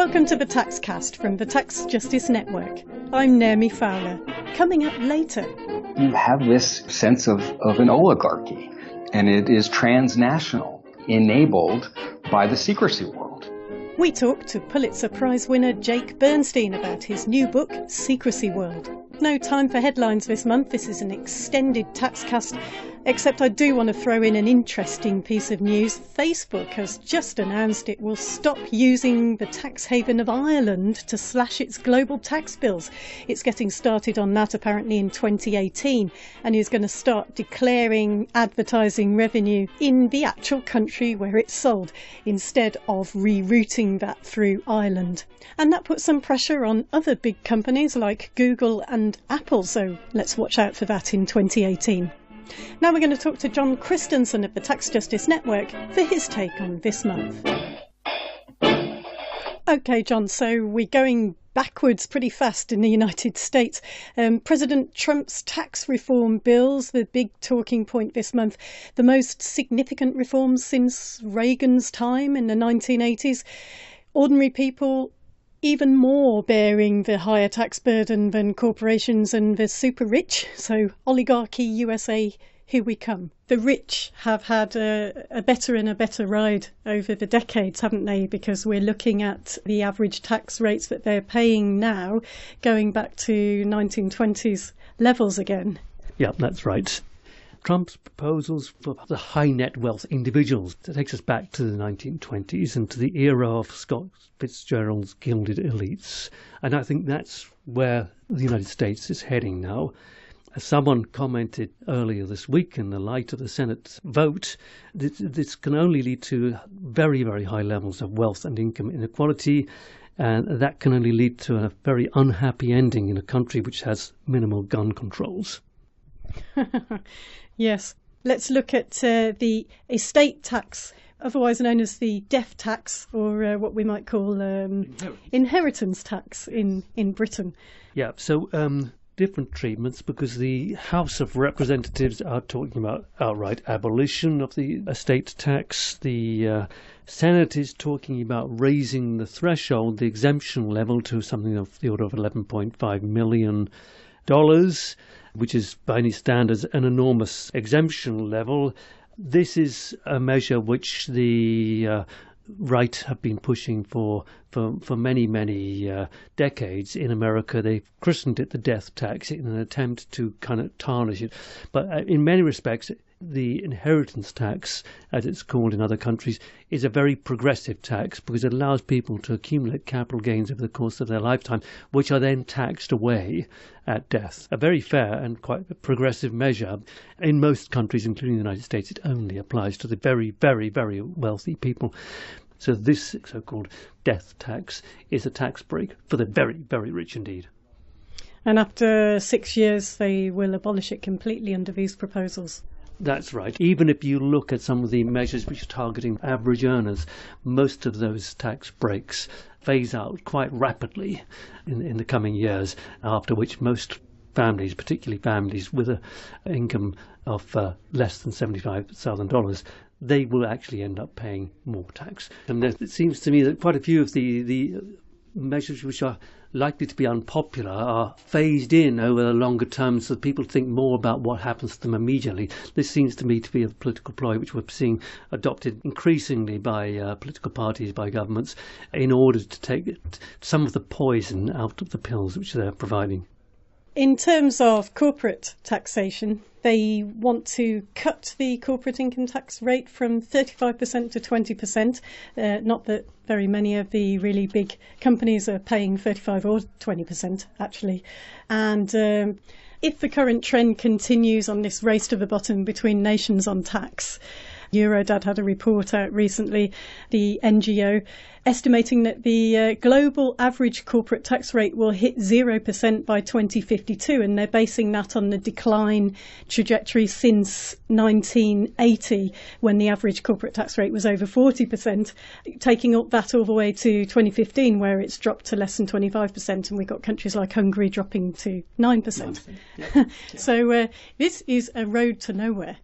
Welcome to the Taxcast from the Tax Justice Network. I'm Naomi Fowler. Coming up later. You have this sense of an oligarchy, and it is transnational, enabled by the secrecy world. We talk to Pulitzer Prize winner Jake Bernstein about his new book, Secrecy World. No time for headlines this month. This is an extended Taxcast, except I do want to throw in an interesting piece of news. Facebook has just announced it will stop using the tax haven of Ireland to slash its global tax bills. It's getting started on that apparently in 2018 and is going to start declaring advertising revenue in the actual country where it's sold instead of rerouting that through Ireland. And that puts some pressure on other big companies like Google and Apple, so let's watch out for that in 2018. Now we're going to talk to John Christensen of the Tax Justice Network for his take on this month. OK, John, so we're going backwards pretty fast in the United States. President Trump's tax reform bills, the big talking point this month, the most significant reforms since Reagan's time in the 1980s. Ordinary people even more bearing the higher tax burden than corporations and the super rich. So oligarchy USA, here we come. The rich have had a better and a better ride over the decades, haven't they? Because we're looking at the average tax rates that they're paying now going back to 1920s levels again. Yeah, that's right. Trump's proposals for the high net wealth individuals, that takes us back to the 1920s and to the era of Scott Fitzgerald's gilded elites. And I think that's where the United States is heading now. As someone commented earlier this week, in the light of the Senate vote, this can only lead to very, very high levels of wealth and income inequality. And that can only lead to a very unhappy ending in a country which has minimal gun controls. Yes. Let's look at the estate tax, otherwise known as the death tax, or what we might call inheritance tax in Britain. Yeah, so different treatments, because the House of Representatives are talking about outright abolition of the estate tax. The Senate is talking about raising the threshold, the exemption level, to something of the order of $11.5 million. Which is, by any standards, an enormous exemption level. This is a measure which the right have been pushing for many decades. In America, they've christened it the death tax in an attempt to kind of tarnish it. But in many respects, the inheritance tax, as it's called in other countries, is a very progressive tax because it allows people to accumulate capital gains over the course of their lifetime, which are then taxed away at death. A very fair and quite progressive measure. In most countries, including the United States, it only applies to the very, very, very wealthy people. So this so-called death tax is a tax break for the very, very rich indeed. And after 6 years, they will abolish it completely under these proposals. That's right. Even if you look at some of the measures which are targeting average earners, most of those tax breaks phase out quite rapidly in the coming years, after which most families, particularly families with an income of less than $75,000, they will actually end up paying more tax. And it seems to me that quite a few of the measures which are likely to be unpopular are phased in over the longer term so that people think more about what happens to them immediately. This seems to me to be a political ploy which we're seeing adopted increasingly by political parties, by governments, in order to take some of the poison out of the pills which they're providing. In terms of corporate taxation, they want to cut the corporate income tax rate from 35% to 20%. Not that very many of the really big companies are paying 35 or 20%, actually. And if the current trend continues on this race to the bottom between nations on tax, Eurodad had a report out recently, the NGO, estimating that the global average corporate tax rate will hit 0% by 2052, and they're basing that on the decline trajectory since 1980, when the average corporate tax rate was over 40%, taking up that all the way to 2015, where it's dropped to less than 25%, and we've got countries like Hungary dropping to 9%. Yeah. So this is a road to nowhere.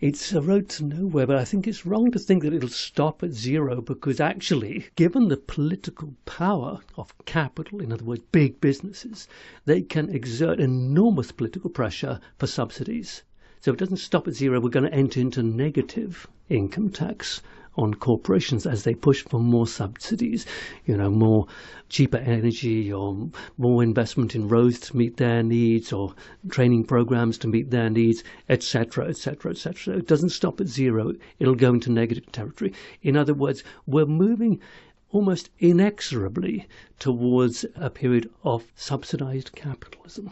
It's a road to nowhere, but I think it's wrong to think that it'll stop at zero, because actually, given the political power of capital, in other words, big businesses, they can exert enormous political pressure for subsidies. So it doesn't stop at zero. We're going to enter into negative income tax on corporations as they push for more subsidies, more cheaper energy, or more investment in roads to meet their needs, or training programs to meet their needs, etc., etc., etc. So it doesn't stop at zero. It'll go into negative territory. In other words, we're moving almost inexorably towards a period of subsidized capitalism,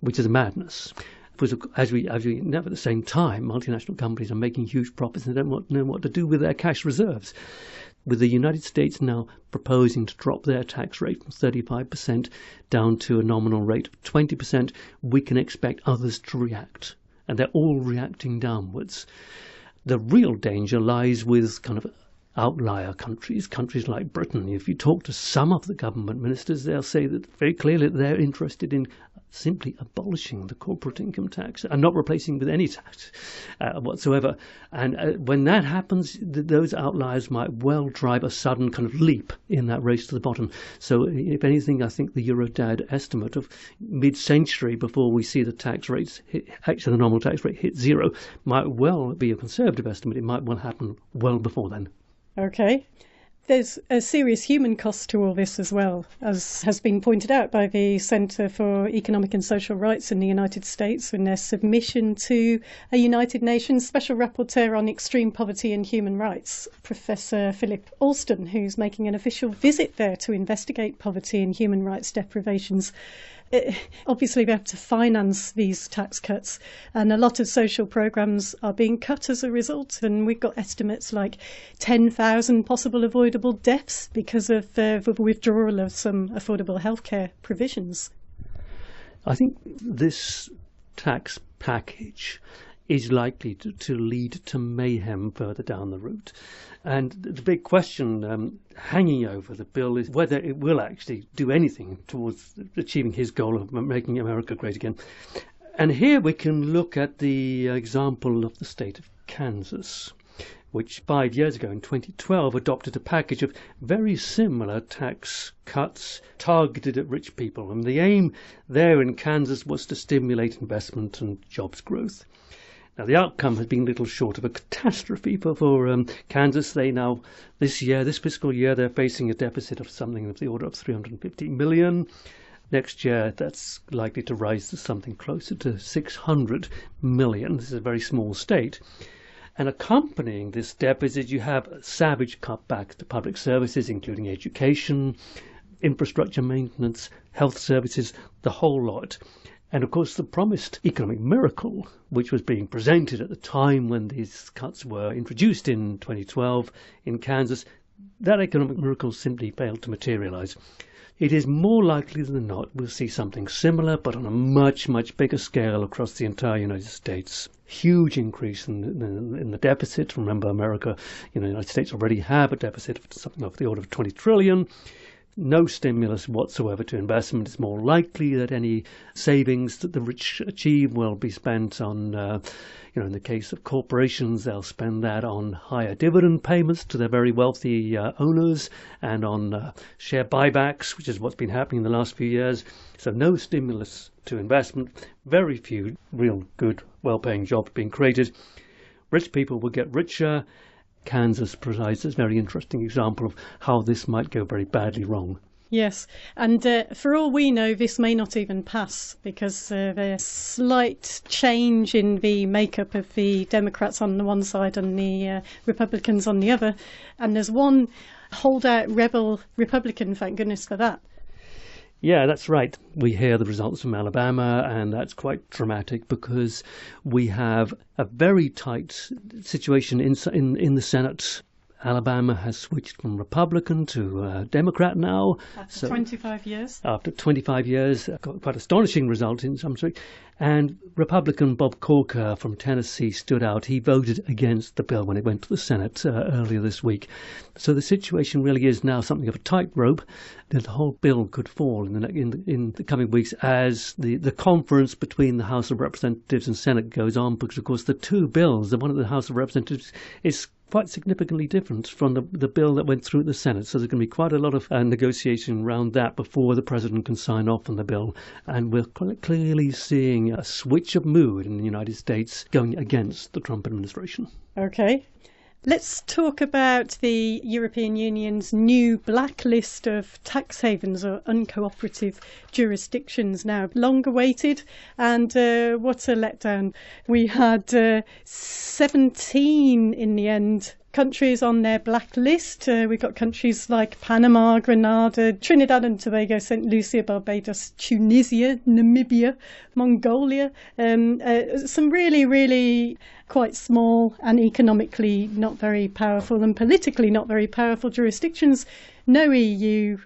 which is madness. Because as we know, at the same time, multinational companies are making huge profits and they don't know what to do with their cash reserves. With the United States now proposing to drop their tax rate from 35% down to a nominal rate of 20%, we can expect others to react. And they're all reacting downwards. The real danger lies with kind of outlier countries like Britain. If you talk to some of the government ministers, they'll say that very clearly they're interested in simply abolishing the corporate income tax and not replacing with any tax whatsoever. And when that happens, those outliers might well drive a sudden kind of leap in that race to the bottom. So if anything, I think the Eurodad estimate of mid-century before we see the tax rates, actually the nominal tax rate hit zero, might well be a conservative estimate. It might well happen well before then. Okay. There's a serious human cost to all this as well, as has been pointed out by the Centre for Economic and Social Rights in the United States in their submission to a United Nations Special Rapporteur on Extreme Poverty and Human Rights, Professor Philip Alston, who's making an official visit there to investigate poverty and human rights deprivations. Obviously, we have to finance these tax cuts, and a lot of social programmes are being cut as a result. And we've got estimates like 10,000 possible avoidable deaths because of the withdrawal of some affordable healthcare provisions. I think this tax package is likely to lead to mayhem further down the route. And the big question hanging over the bill is whether it will actually do anything towards achieving his goal of making America great again. And here we can look at the example of the state of Kansas, which 5 years ago in 2012 adopted a package of very similar tax cuts targeted at rich people. And the aim there in Kansas was to stimulate investment and jobs growth. Now, the outcome has been little short of a catastrophe for Kansas. They now, this fiscal year, they're facing a deficit of something of the order of $350 million. Next year, that's likely to rise to something closer to $600 million. This is a very small state. And accompanying this deficit, you have savage cutbacks to public services, including education, infrastructure maintenance, health services, the whole lot. And of course, the promised economic miracle, which was being presented at the time when these cuts were introduced in 2012 in Kansas, that economic miracle simply failed to materialize. It is more likely than not we'll see something similar, but on a much, much bigger scale across the entire United States. Huge increase in the deficit. Remember, America, the United States already have a deficit of something of the order of 20 trillion. No stimulus whatsoever to investment. It's more likely that any savings that the rich achieve will be spent on, in the case of corporations, they'll spend that on higher dividend payments to their very wealthy owners and on share buybacks, which is what's been happening in the last few years. So no stimulus to investment, very few real good, well-paying jobs being created. Rich people will get richer. Kansas provides a very interesting example of how this might go very badly wrong. Yes, and for all we know, this may not even pass because there's a slight change in the makeup of the Democrats on the one side and the Republicans on the other. And there's one holdout rebel Republican, thank goodness for that. Yeah, that's right. We hear the results from Alabama, and that's quite dramatic because we have a very tight situation in the Senate. Alabama has switched from Republican to Democrat now. After 25 years. After 25 years, quite astonishing result in some respects. And Republican Bob Corker from Tennessee stood out. He voted against the bill when it went to the Senate earlier this week. So the situation really is now something of a tightrope. The whole bill could fall in the coming weeks as the conference between the House of Representatives and Senate goes on, because, of course, the two bills, the one of the House of Representatives is quite significantly different from the bill that went through the Senate. So there's going to be quite a lot of negotiation around that before the President can sign off on the bill. And we're clearly seeing a switch of mood in the United States going against the Trump administration. Okay. Let's talk about the European Union's new blacklist of tax havens or uncooperative jurisdictions, now long awaited, and what a letdown. We had 17 in the end countries on their blacklist. We've got countries like Panama, Grenada, Trinidad and Tobago, St. Lucia, Barbados, Tunisia, Namibia, Mongolia. Some really, really quite small and economically not very powerful and politically not very powerful jurisdictions. No EU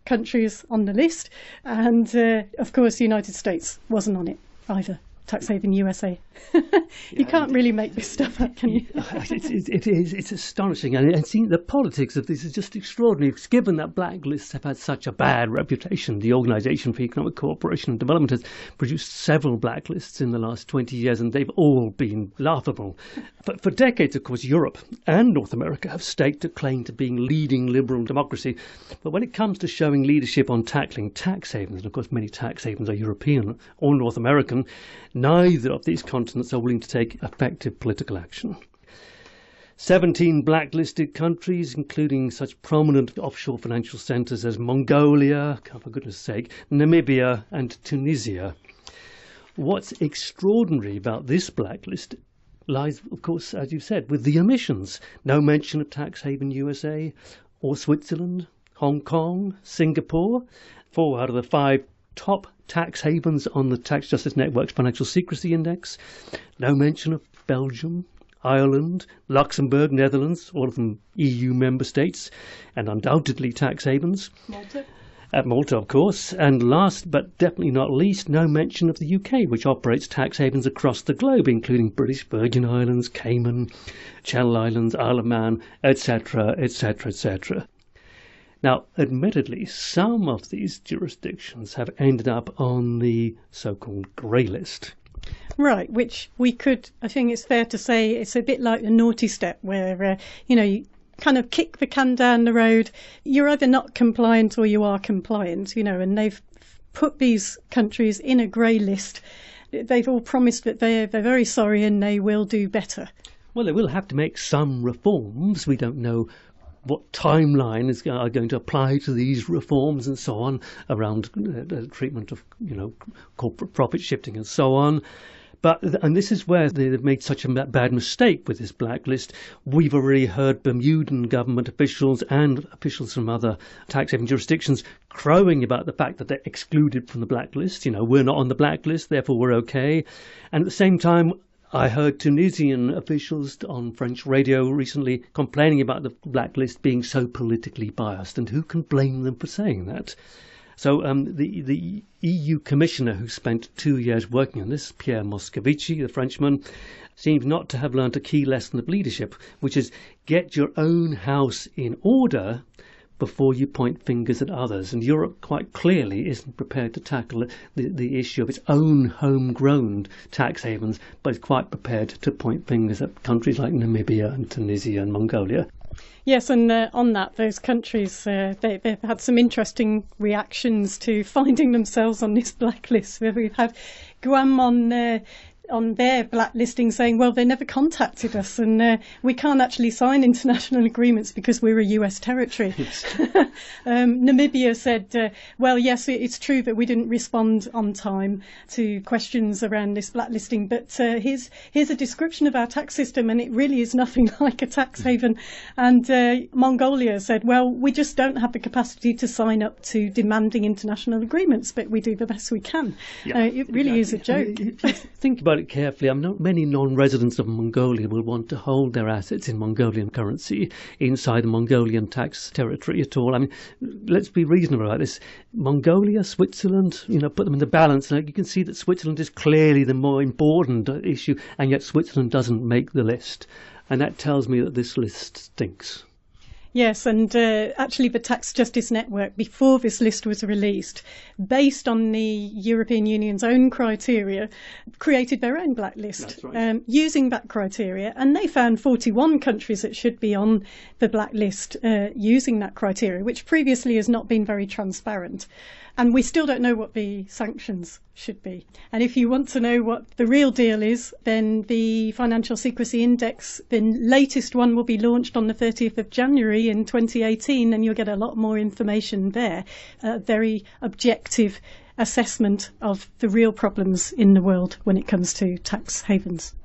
countries on the list. And, of course, the United States wasn't on it either. Tax haven USA. You can't really make this stuff up, can you? It's astonishing. And seeing the politics of this is just extraordinary. Given that blacklists have had such a bad reputation, the Organisation for Economic Cooperation and Development has produced several blacklists in the last 20 years, and they've all been laughable. For decades, of course, Europe and North America have staked a claim to being leading liberal democracy. But when it comes to showing leadership on tackling tax havens, and of course many tax havens are European or North American, neither of these continents are willing to take effective political action. 17 blacklisted countries, including such prominent offshore financial centres as Mongolia, for goodness sake, Namibia and Tunisia. What's extraordinary about this blacklist lies, of course, as you said, with the omissions. No mention of tax haven USA or Switzerland, Hong Kong, Singapore, 4 out of the 5 top tax havens on the Tax Justice Network's Financial Secrecy Index. No mention of Belgium, Ireland, Luxembourg, Netherlands, all of them EU member states, and undoubtedly tax havens. Malta. At Malta, of course. And last but definitely not least, no mention of the UK, which operates tax havens across the globe, including British Virgin Islands, Cayman, Channel Islands, Isle of Man, etc., etc., etc. Now, admittedly, some of these jurisdictions have ended up on the so-called grey list. Right, which we could, I think it's fair to say, it's a bit like the naughty step where, you kind of kick the can down the road. You're either not compliant or you are compliant, and they've put these countries in a grey list. They've all promised that they're very sorry and they will do better. Well, they will have to make some reforms. We don't know what timeline are going to apply to these reforms and so on around the treatment of, corporate profit shifting and so on. And this is where they've made such a bad mistake with this blacklist. We've already heard Bermudan government officials and officials from other tax haven jurisdictions crowing about the fact that they're excluded from the blacklist. We're not on the blacklist, therefore we're okay. And at the same time, I heard Tunisian officials on French radio recently complaining about the blacklist being so politically biased, and who can blame them for saying that? So the EU commissioner who spent 2 years working on this, Pierre Moscovici, the Frenchman, seems not to have learnt a key lesson of leadership, which is get your own house in order before you point fingers at others. And Europe quite clearly isn't prepared to tackle the issue of its own homegrown tax havens, but is quite prepared to point fingers at countries like Namibia and Tunisia and Mongolia. Yes, and on that, those countries, they've had some interesting reactions to finding themselves on this blacklist. We've had Guam on their blacklisting saying, well, they never contacted us and we can't actually sign international agreements because we're a US territory. Yes. Namibia said, well, yes, it's true that we didn't respond on time to questions around this blacklisting, but here's a description of our tax system and it really is nothing like a tax haven. And Mongolia said, well, we just don't have the capacity to sign up to demanding international agreements, but we do the best we can. Yeah, it really is a joke. Think about it. quite carefully. Not many non-residents of Mongolia will want to hold their assets in Mongolian currency inside the Mongolian tax territory at all. I mean, let's be reasonable about this. Mongolia, Switzerland, put them in the balance. Now, you can see that Switzerland is clearly the more important issue, and yet Switzerland doesn't make the list. And that tells me that this list stinks. Yes, and actually the Tax Justice Network, before this list was released, based on the European Union's own criteria, created their own blacklist. That's right. Using that criteria. And they found 41 countries that should be on the blacklist using that criteria, which previously has not been very transparent. And we still don't know what the sanctions should be. And if you want to know what the real deal is, then the Financial Secrecy Index, the latest one, will be launched on the 30th of January in 2018, and you'll get a lot more information there. A very objective assessment of the real problems in the world when it comes to tax havens.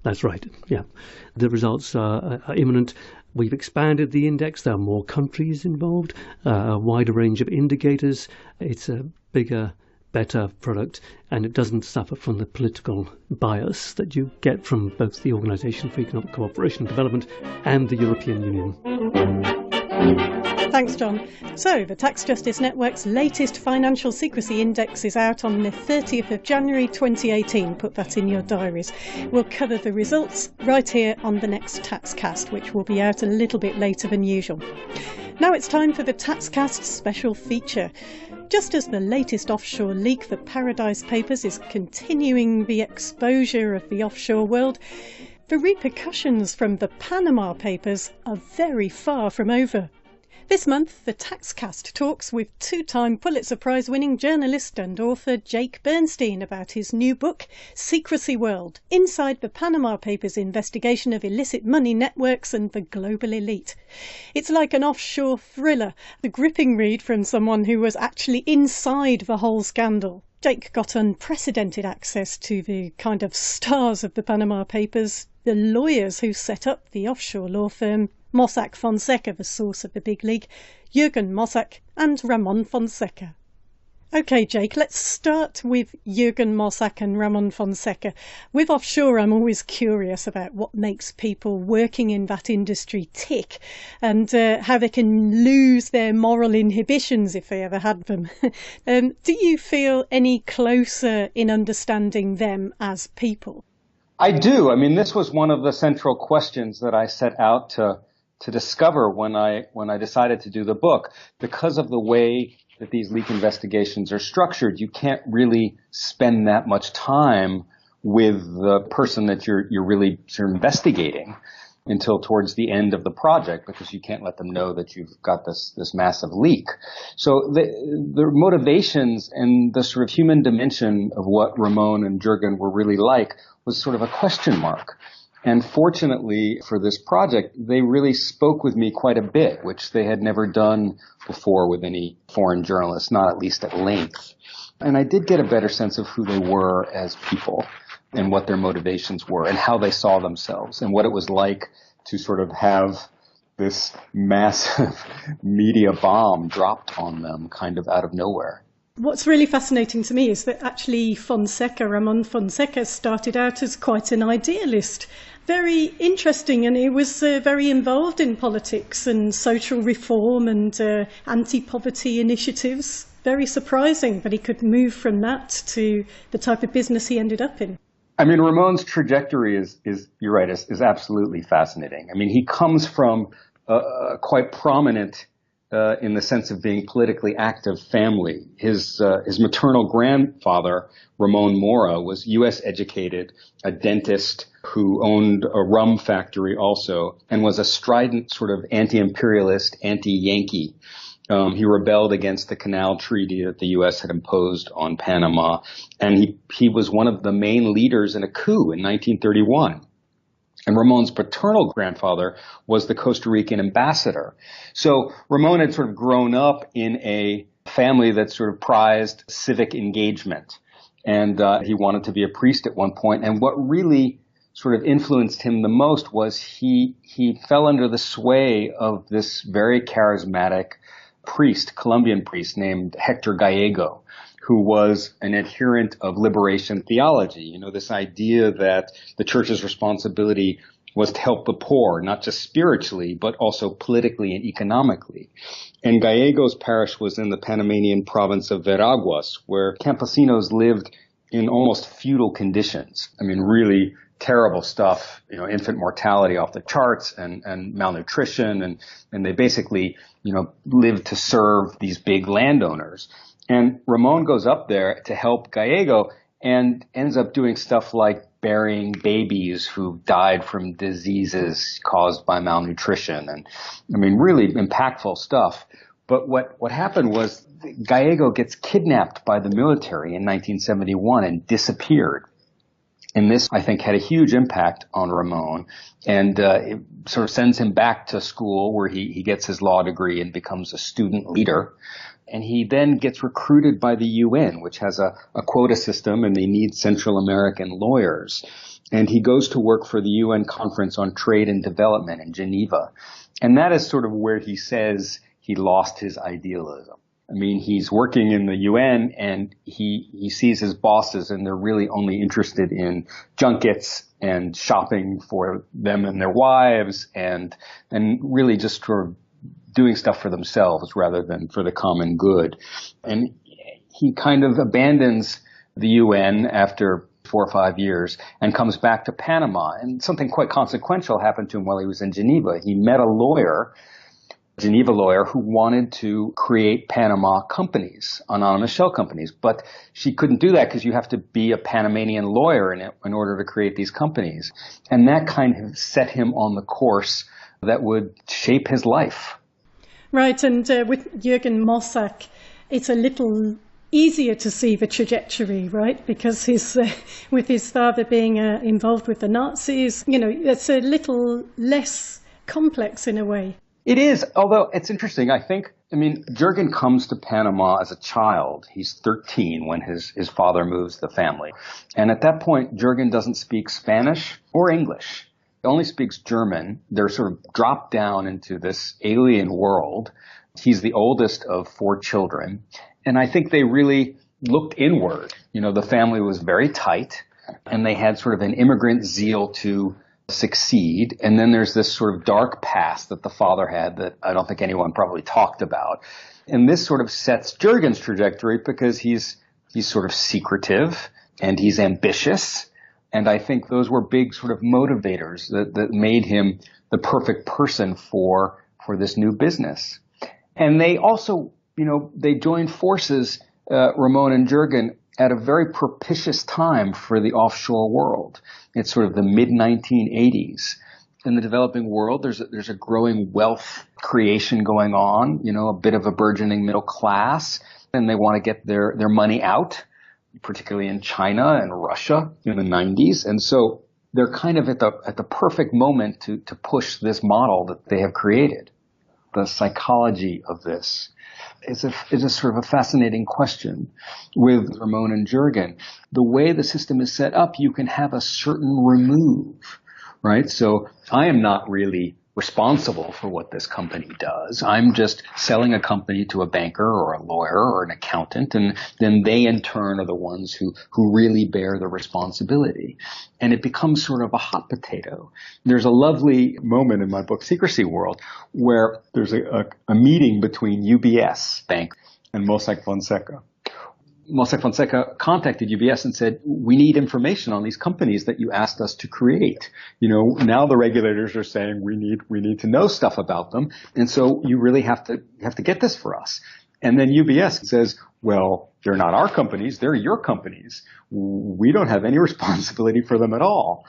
That's right, yeah. The results are imminent. We've expanded the index. There are more countries involved, a wider range of indicators. It's a bigger, better product, and it doesn't suffer from the political bias that you get from both the Organisation for Economic Cooperation and Development and the European Union. Thanks, John. So, the Tax Justice Network's latest Financial Secrecy Index is out on the 30th of January 2018. Put that in your diaries. We'll cover the results right here on the next TaxCast, which will be out a little bit later than usual. Now it's time for the TaxCast special feature. Just as the latest offshore leak, the Paradise Papers, is continuing the exposure of the offshore world, the repercussions from the Panama Papers are very far from over. This month, the TaxCast talks with two-time Pulitzer Prize-winning journalist and author Jake Bernstein about his new book, Secrecy World, Inside the Panama Papers Investigation of Illicit Money Networks and the Global Elite. It's like an offshore thriller, the gripping read from someone who was actually inside the whole scandal. Jake got unprecedented access to the kind of stars of the Panama Papers, the lawyers who set up the offshore law firm, Mossack Fonseca, the source of the big leak, Jurgen Mossack and Ramon Fonseca. OK, Jake, let's start with Jurgen Mossack and Ramon Fonseca. With offshore, I'm always curious about what makes people working in that industry tick and how they can lose their moral inhibitions if they ever had them. Do you feel any closer in understanding them as people? I do. I mean, this was one of the central questions that I set out to discover when I decided to do the book. Because of the way that these leak investigations are structured, you can't really spend that much time with the person that you're really sort of investigating until towards the end of the project, because you can't let them know that you've got this massive leak. So the motivations and the sort of human dimension of what Ramon and Jurgen were really like was sort of a question mark. And fortunately for this project, they really spoke with me quite a bit, which they had never done before with any foreign journalists, not at least at length. And I did get a better sense of who they were as people and what their motivations were and how they saw themselves and what it was like to sort of have this massive media bomb dropped on them kind of out of nowhere. What's really fascinating to me is that actually Ramon Fonseca started out as quite an idealist. Very interesting, and he was very involved in politics and social reform and anti-poverty initiatives. Very surprising that he could move from that to the type of business he ended up in. I mean, Ramon's trajectory is you're right, is absolutely fascinating. I mean, he comes from a quite prominent in the sense of being politically active family. His maternal grandfather, Ramon Mora, was U.S. educated, a dentist who owned a rum factory also, and was a strident sort of anti-imperialist, anti-Yankee. He rebelled against the Canal Treaty that the U.S. had imposed on Panama, and he was one of the main leaders in a coup in 1931. And Ramon's paternal grandfather was the Costa Rican ambassador. So Ramon had sort of grown up in a family that sort of prized civic engagement. And he wanted to be a priest at one point. And what really sort of influenced him the most was he fell under the sway of this very charismatic priest, Colombian priest named Hector Gallego, who was an adherent of liberation theology. You know, this idea that the church's responsibility was to help the poor, not just spiritually, but also politically and economically. And Gallegos parish was in the Panamanian province of Veraguas, where campesinos lived in almost feudal conditions. I mean, really terrible stuff, you know, infant mortality off the charts and malnutrition. And they basically, you know, lived to serve these big landowners. And Ramon goes up there to help Gallego and ends up doing stuff like burying babies who died from diseases caused by malnutrition. And I mean, really impactful stuff. But what happened was Gallego gets kidnapped by the military in 1971 and disappeared. And this, I think, had a huge impact on Ramon, and it sort of sends him back to school where he gets his law degree and becomes a student leader. And he then gets recruited by the UN, which has a quota system, and they need Central American lawyers. And he goes to work for the UN Conference on Trade and Development in Geneva. And that is sort of where he says he lost his idealism. I mean, he's working in the UN and he sees his bosses and they're really only interested in junkets and shopping for them and their wives and really just sort of doing stuff for themselves rather than for the common good. And he kind of abandons the UN after 4 or 5 years and comes back to Panama. And something quite consequential happened to him while he was in Geneva. He met a lawyer, Geneva lawyer, who wanted to create Panama companies, anonymous shell companies. But she couldn't do that because you have to be a Panamanian lawyer in order to create these companies. And that kind of set him on the course that would shape his life. Right, and with Jurgen Mossack, it's a little easier to see the trajectory, right? Because with his father being involved with the Nazis, you know, it's a little less complex in a way. It is, although it's interesting. I mean, Jurgen comes to Panama as a child. He's 13 when his father moves the family. And at that point, Jurgen doesn't speak Spanish or English. He only speaks German. They're sort of dropped down into this alien world. He's the oldest of 4 children. And I think they really looked inward. You know, the family was very tight and they had sort of an immigrant zeal to succeed. And then there's this sort of dark past that the father had that I don't think anyone probably talked about. And this sort of sets Jurgen's trajectory because he's sort of secretive and he's ambitious. And I think those were big sort of motivators that made him the perfect person for this new business. And they also, you know, they joined forces, Ramon and Jurgen, at a very propitious time for the offshore world. It's sort of the mid-1980s. In the developing world, there's a growing wealth creation going on, you know, a bit of a burgeoning middle class, and they want to get their money out, particularly in China and Russia in the 90s. And so they're kind of at the perfect moment to push this model that they have created. The psychology of this is a sort of a fascinating question with Ramon and Jurgen. The way the system is set up, you can have a certain remove, right? So I am not really responsible for what this company does. I'm just selling a company to a banker or a lawyer or an accountant, and then they in turn are the ones who really bear the responsibility. And it becomes sort of a hot potato. There's a lovely moment in my book, Secrecy World, where there's a meeting between UBS Bank and Mossack Fonseca. Mossack Fonseca contacted UBS and said, we need information on these companies that you asked us to create. You know, now the regulators are saying we need to know stuff about them. And so you really have to get this for us. And then UBS says, well, they're not our companies. They're your companies. We don't have any responsibility for them at all.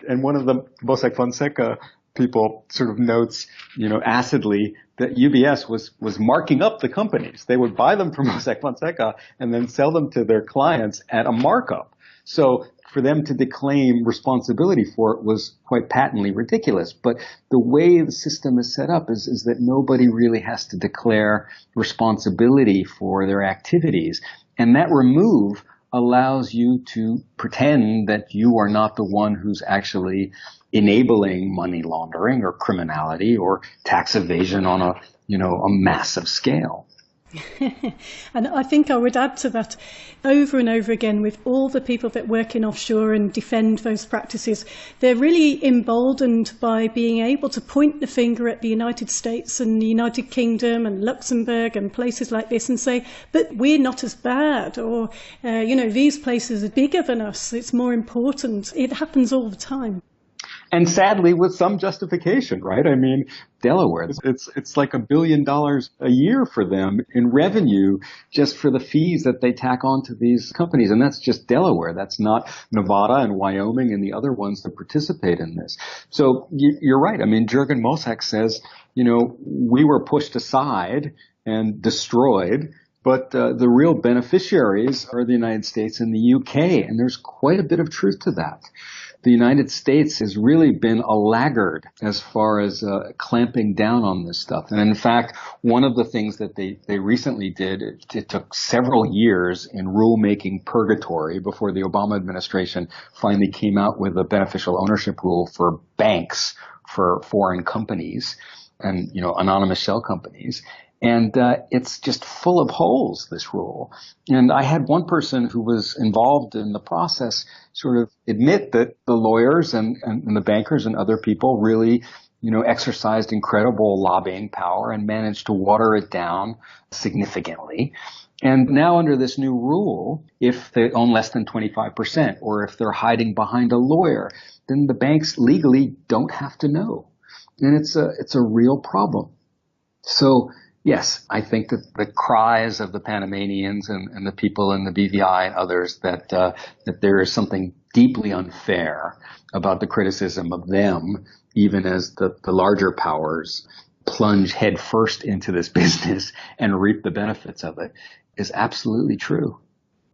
And one of the Mossack Fonseca people sort of notes, you know, acidly that UBS was marking up the companies. They would buy them from Mossack Fonseca and then sell them to their clients at a markup. So for them to declaim responsibility for it was quite patently ridiculous. But the way the system is set up is that nobody really has to declare responsibility for their activities. And that remove allows you to pretend that you are not the one who's actually enabling money laundering or criminality or tax evasion on a massive scale. And I think I would add to that, over and over again, with all the people that work in offshore and defend those practices, they're really emboldened by being able to point the finger at the United States and the United Kingdom and Luxembourg and places like this and say, but we're not as bad, or, these places are bigger than us, it's more important. It happens all the time. And sadly, with some justification, right? I mean, Delaware, it's like $1 billion a year for them in revenue just for the fees that they tack on to these companies. And that's just Delaware. That's not Nevada and Wyoming and the other ones that participate in this. So you're right. I mean, Jurgen Mossack says, we were pushed aside and destroyed, but the real beneficiaries are the United States and the UK. And there's quite a bit of truth to that. The United States has really been a laggard as far as clamping down on this stuff. And in fact, one of the things that they recently did, it took several years in rulemaking purgatory before the Obama administration finally came out with a beneficial ownership rule for banks, for foreign companies and, anonymous shell companies. And it's just full of holes, this rule. And I had one person who was involved in the process sort of admit that the lawyers and the bankers and other people really, exercised incredible lobbying power and managed to water it down significantly. And now under this new rule, if they own less than 25% or if they're hiding behind a lawyer, then the banks legally don't have to know. And it's a real problem. So yes, I think that the cries of the Panamanians and the people in the BVI and others that there is something deeply unfair about the criticism of them, even as the larger powers plunge headfirst into this business and reap the benefits of it, is absolutely true.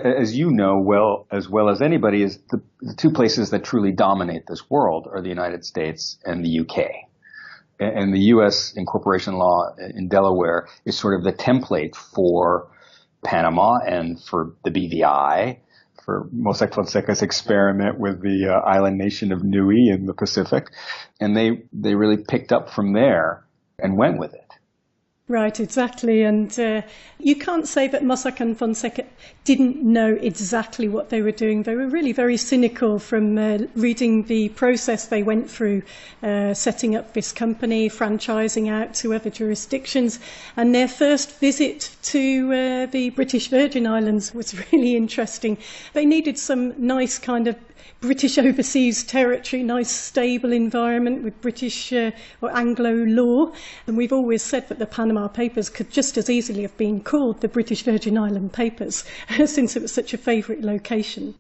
As you know as well as anybody, is the two places that truly dominate this world are the United States and the UK. And the U.S. incorporation law in Delaware is sort of the template for Panama and for the BVI, for Mossack Fonseca's experiment with the island nation of Niue in the Pacific. And they really picked up from there and went with it. Right, exactly. And you can't say that Mossack and Fonseca didn't know exactly what they were doing. They were really very cynical from reading the process they went through, setting up this company, franchising out to other jurisdictions. And their first visit to the British Virgin Islands was really interesting. They needed some nice kind of British overseas territory, nice stable environment with British or Anglo law. And we've always said that the Panama Papers could just as easily have been called the British Virgin Island Papers, since it was such a favourite location.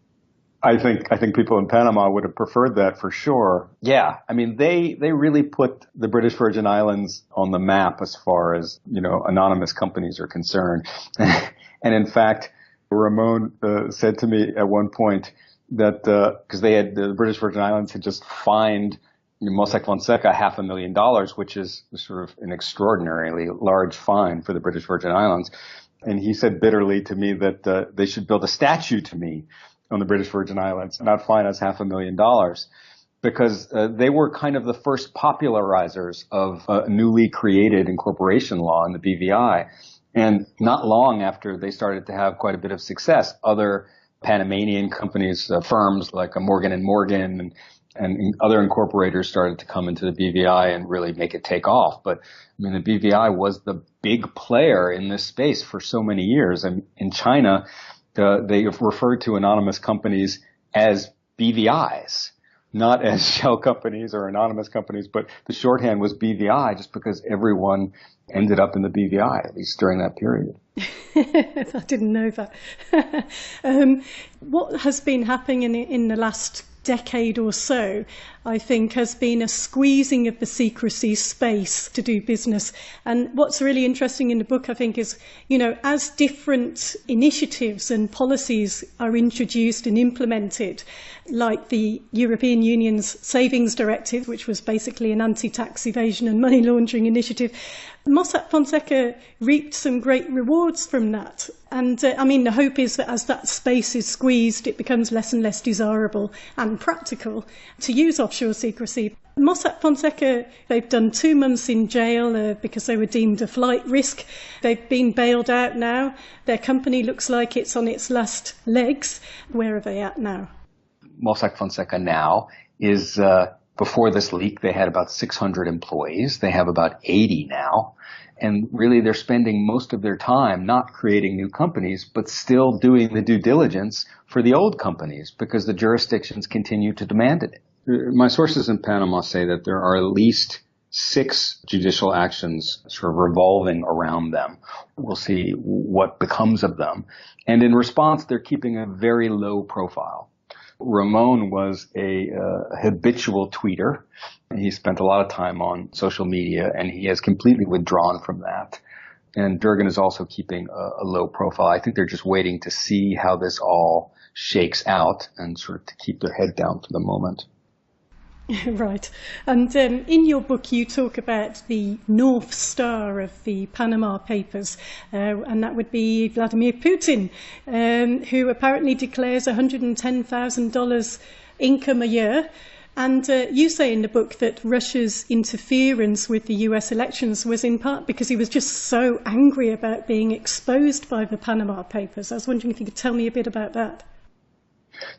I think people in Panama would have preferred that for sure. Yeah, I mean, they really put the British Virgin Islands on the map as far as, anonymous companies are concerned. And in fact, Ramon said to me at one point that because the British Virgin Islands had just fined Mossack Fonseca $500,000, which is sort of an extraordinarily large fine for the British Virgin Islands. And he said bitterly to me that they should build a statue to me on the British Virgin Islands, not fine us $500,000, because they were kind of the first popularizers of newly created incorporation law in the BVI. And not long after they started to have quite a bit of success, other Panamanian companies, firms like Morgan & Morgan and other incorporators started to come into the BVI and really make it take off. But I mean, the BVI was the big player in this space for so many years. And in China, they have referred to anonymous companies as BVIs, not as shell companies or anonymous companies, but the shorthand was BVI just because everyone ended up in the BVI, at least during that period. I didn't know that. What has been happening in the last decade or so, I think, has been a squeezing of the secrecy space to do business. And what's really interesting in the book, I think, is, as different initiatives and policies are introduced and implemented, like the European Union's Savings Directive, which was basically an anti-tax evasion and money laundering initiative, Mossack Fonseca reaped some great rewards from that. And the hope is that as that space is squeezed, it becomes less and less desirable and practical to use offshore secrecy. Mossack Fonseca, they've done 2 months in jail because they were deemed a flight risk. They've been bailed out now. Their company looks like it's on its last legs. Where are they at now? Mossack Fonseca now is, before this leak, they had about 600 employees. They have about 80 now. And really, they're spending most of their time not creating new companies, but still doing the due diligence for the old companies because the jurisdictions continue to demand it. My sources in Panama say that there are at least 6 judicial actions sort of revolving around them. We'll see what becomes of them. And in response, they're keeping a very low profile. Ramon was a habitual tweeter. He spent a lot of time on social media, and he has completely withdrawn from that. And Jurgen is also keeping a low profile. I think they're just waiting to see how this all shakes out and sort of to keep their head down for the moment. Right. And in your book, you talk about the North Star of the Panama Papers, and that would be Vladimir Putin, who apparently declares $110,000 income a year. And you say in the book that Russia's interference with the US elections was in part because he was just so angry about being exposed by the Panama Papers. I was wondering if you could tell me a bit about that.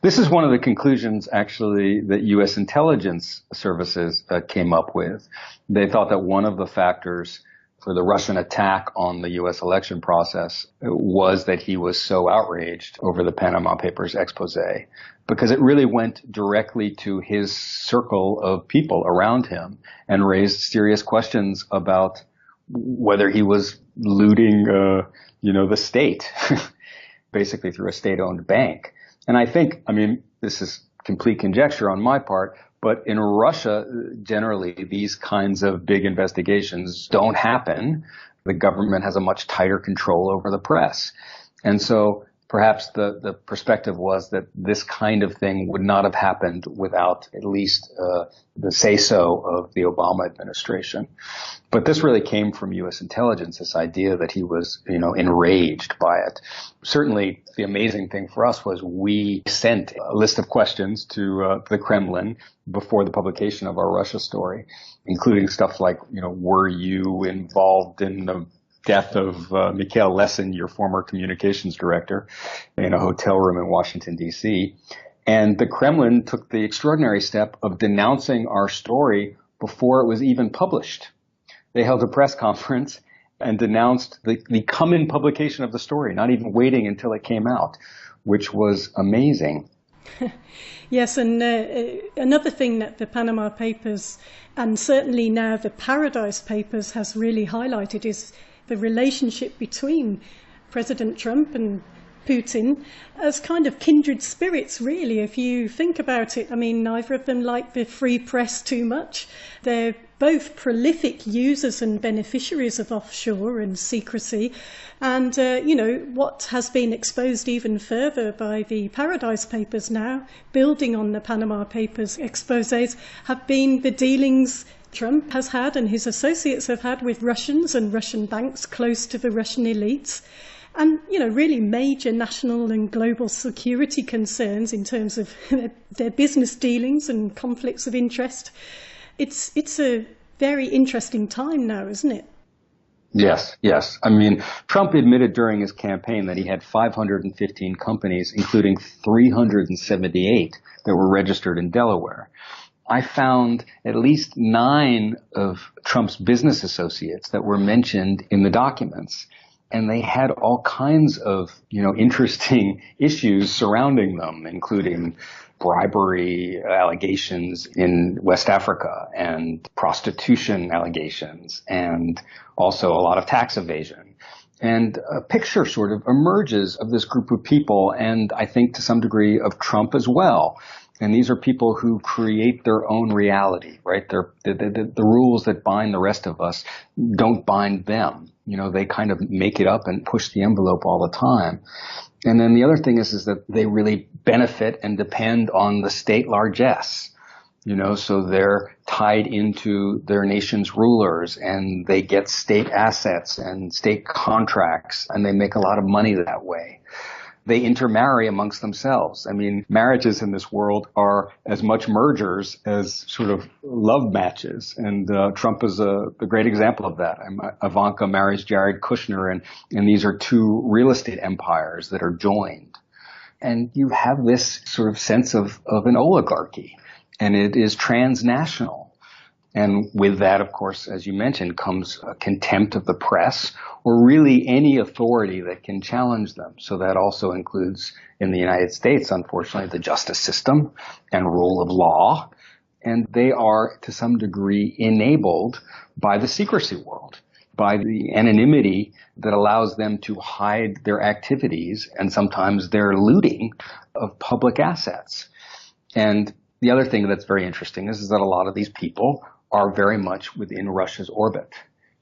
This is one of the conclusions, actually, that U.S. intelligence services came up with. They thought that one of the factors for the Russian attack on the U.S. election process was that he was so outraged over the Panama Papers expose, because it really went directly to his circle of people around him and raised serious questions about whether he was looting, the state, basically through a state-owned bank. And I think, this is complete conjecture on my part, but in Russia, generally, these kinds of big investigations don't happen. The government has a much tighter control over the press. And so perhaps the perspective was that this kind of thing would not have happened without at least the say-so of the Obama administration. But this really came from U.S. intelligence, this idea that he was, enraged by it. Certainly, the amazing thing for us was we sent a list of questions to the Kremlin before the publication of our Russia story, including stuff like, were you involved in the death of Mikhail Lesin, your former communications director, in a hotel room in Washington, D.C. And the Kremlin took the extraordinary step of denouncing our story before it was even published. They held a press conference and denounced the come-in publication of the story, not even waiting until it came out, which was amazing. Yes, and another thing that the Panama Papers, and certainly now the Paradise Papers, has really highlighted is the relationship between President Trump and Putin as kind of kindred spirits, really, if you think about it. Neither of them like the free press too much. They're both prolific users and beneficiaries of offshore and secrecy. And, what has been exposed even further by the Paradise Papers now, building on the Panama Papers exposés, have been the dealings Trump has had and his associates have had with Russians and Russian banks close to the Russian elites. And, really major national and global security concerns in terms of their business dealings and conflicts of interest. It's a very interesting time now, isn't it? Yes. Trump admitted during his campaign that he had 515 companies, including 378 that were registered in Delaware. I found at least 9 of Trump's business associates that were mentioned in the documents. And they had all kinds of, interesting issues surrounding them, including bribery allegations in West Africa and prostitution allegations and also a lot of tax evasion. And a picture sort of emerges of this group of people, and I think to some degree of Trump as well. And these are people who create their own reality, right? The rules that bind the rest of us don't bind them. They kind of make it up and push the envelope all the time. And then the other thing is that they really benefit and depend on the state largesse. So they're tied into their nation's rulers and they get state assets and state contracts and they make a lot of money that way. They intermarry amongst themselves. I mean, marriages in this world are as much mergers as sort of love matches. And Trump is a great example of that. Ivanka marries Jared Kushner, and these are two real estate empires that are joined. And you have this sort of sense of an oligarchy, and it is transnational. And with that, of course, as you mentioned, comes a contempt of the press or really any authority that can challenge them. So that also includes, in the United States, unfortunately, the justice system and rule of law. And they are, to some degree, enabled by the secrecy world, by the anonymity that allows them to hide their activities and sometimes their looting of public assets. And the other thing that's very interesting is that a lot of these people are very much within Russia's orbit.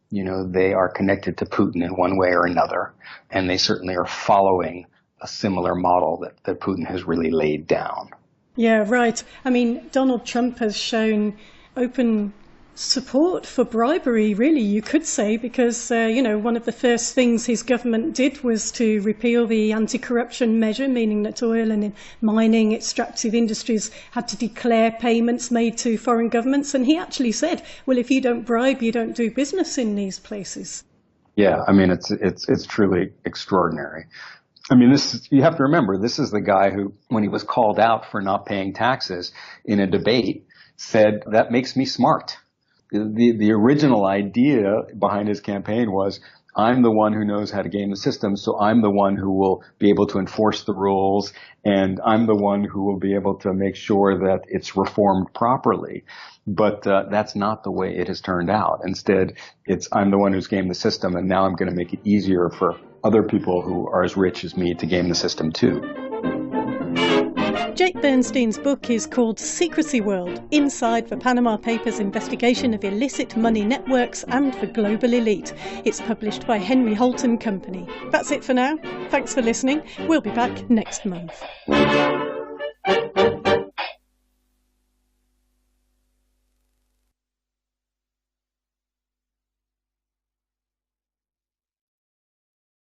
They are connected to Putin in one way or another, and they certainly are following a similar model that Putin has really laid down. Yeah, right. I mean, Donald Trump has shown open support for bribery, really, you could say, because, one of the first things his government did was to repeal the anti-corruption measure, meaning that oil and mining extractive industries had to declare payments made to foreign governments. And he actually said, well, if you don't bribe, you don't do business in these places. Yeah, I mean, it's truly extraordinary. I mean, you have to remember, this is the guy who, when he was called out for not paying taxes in a debate, said, that makes me smart. The original idea behind his campaign was, I'm the one who knows how to game the system, so I'm the one who will be able to enforce the rules, and I'm the one who will be able to make sure that it's reformed properly. But that's not the way it has turned out. Instead, I'm the one who's gamed the system, and now I'm going to make it easier for other people who are as rich as me to game the system too. Jake Bernstein's book is called Secrecy World, Inside the Panama Papers investigation of illicit money networks and the global elite. It's published by Henry Holt & Company. That's it for now. Thanks for listening. We'll be back next month.